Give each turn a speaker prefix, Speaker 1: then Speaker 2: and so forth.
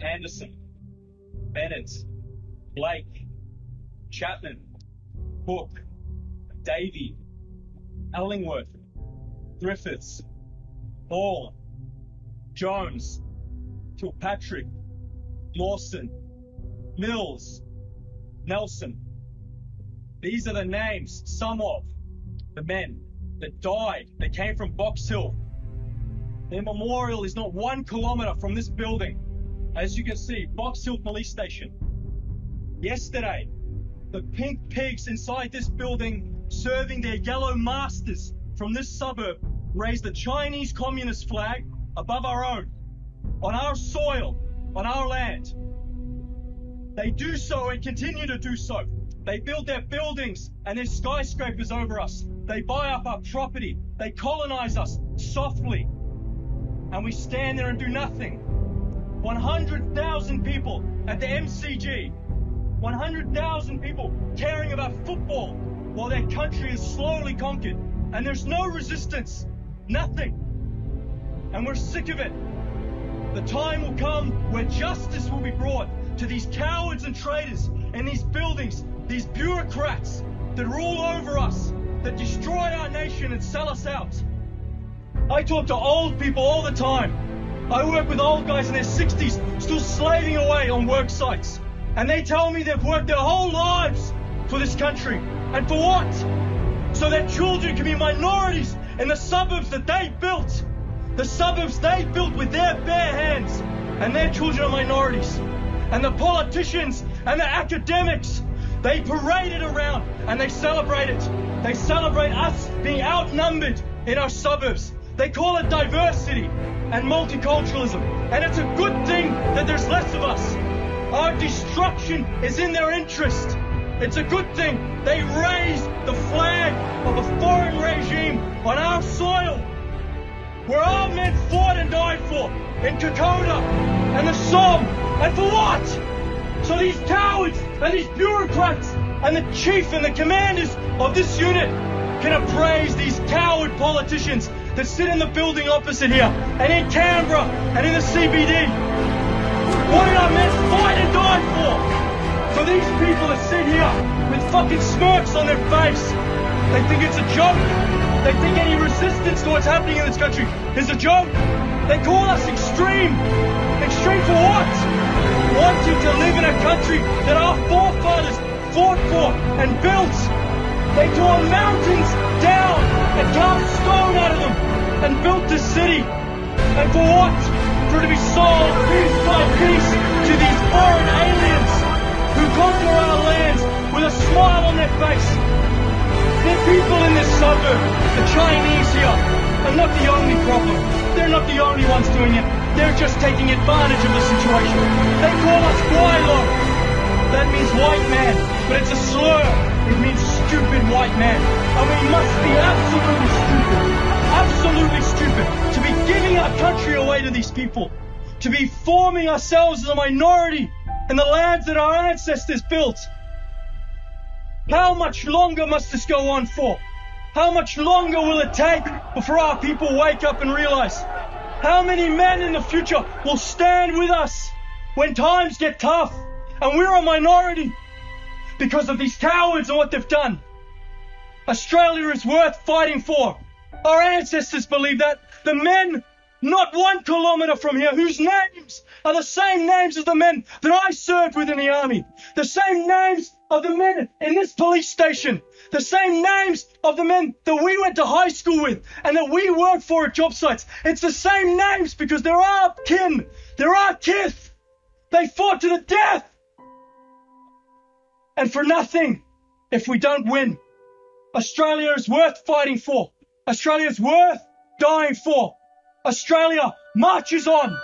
Speaker 1: Anderson, Bennett, Blake, Chapman, Cook, Davey, Ellingworth, Griffiths, Hall, Jones, Kilpatrick, Lawson, Mills, Nelson. These are the names, some of the men that died, that came from Box Hill. Their memorial is not 1 kilometer from this building. As you can see, Box Hill Police Station. Yesterday, the pink pigs inside this building, serving their yellow masters from this suburb, raised the Chinese Communist flag above our own, on our soil, on our land. They do so and continue to do so. They build their buildings and their skyscrapers over us. They buy up our property. They colonize us softly. And we stand there and do nothing. 100,000 people at the MCG. 100,000 people caring about football while their country is slowly conquered. And there's no resistance. Nothing. And we're sick of it. The time will come where justice will be brought to these cowards and traitors in these buildings, these bureaucrats that rule over us, that destroy our nation and sell us out. I talk to old people all the time. I work with old guys in their 60s, still slaving away on work sites. And they tell me they've worked their whole lives for this country. And for what? So their children can be minorities in the suburbs that they built. The suburbs they built with their bare hands. And their children are minorities. And the politicians and the academics, they parade it around and they celebrate it. They celebrate us being outnumbered in our suburbs. They call it diversity and multiculturalism. And it's a good thing that there's less of us. Our destruction is in their interest. It's a good thing they raised the flag of a foreign regime on our soil, where our men fought and died for, in Kokoda and the Somme. And for what? So these cowards and these bureaucrats and the chief and the commanders of this unit can appraise these coward politicians that sit in the building opposite here, and in Canberra, and in the CBD. What did our men fight and die for? So these people that sit here with fucking smirks on their face, they think it's a joke. They think any resistance to what's happening in this country is a joke. They call us extreme. Extreme for what? Wanting to live in a country that our forefathers fought for and built. They tore mountains down and carved stone out of them and built this city. And for what? For it to be sold piece by piece to these foreign aliens who conquer our lands with a smile on their face. The people in this suburb, the Chinese here, are not the only problem. They're not the only ones doing it. They're just taking advantage of the situation. They call us Guaylo. That means white man, but it's a slur. It means stupid white man. And we must be absolutely stupid to be giving our country away to these people, to be forming ourselves as a minority in the lands that our ancestors built. How much longer must this go on for? How much longer will it take before our people wake up and realize? How many men in the future will stand with us when times get tough and we're a minority because of these cowards and what they've done? Australia is worth fighting for. Our ancestors believed that. The men not 1 kilometer from here, whose names are the same names as the men that I served with in the army. The same names of the men in this police station. The same names of the men that we went to high school with and that we worked for at job sites. It's the same names because they're our kin. They're our kith. They fought to the death. And for nothing if we don't win. Australia is worth fighting for. Australia is worth dying for. Australia marches on.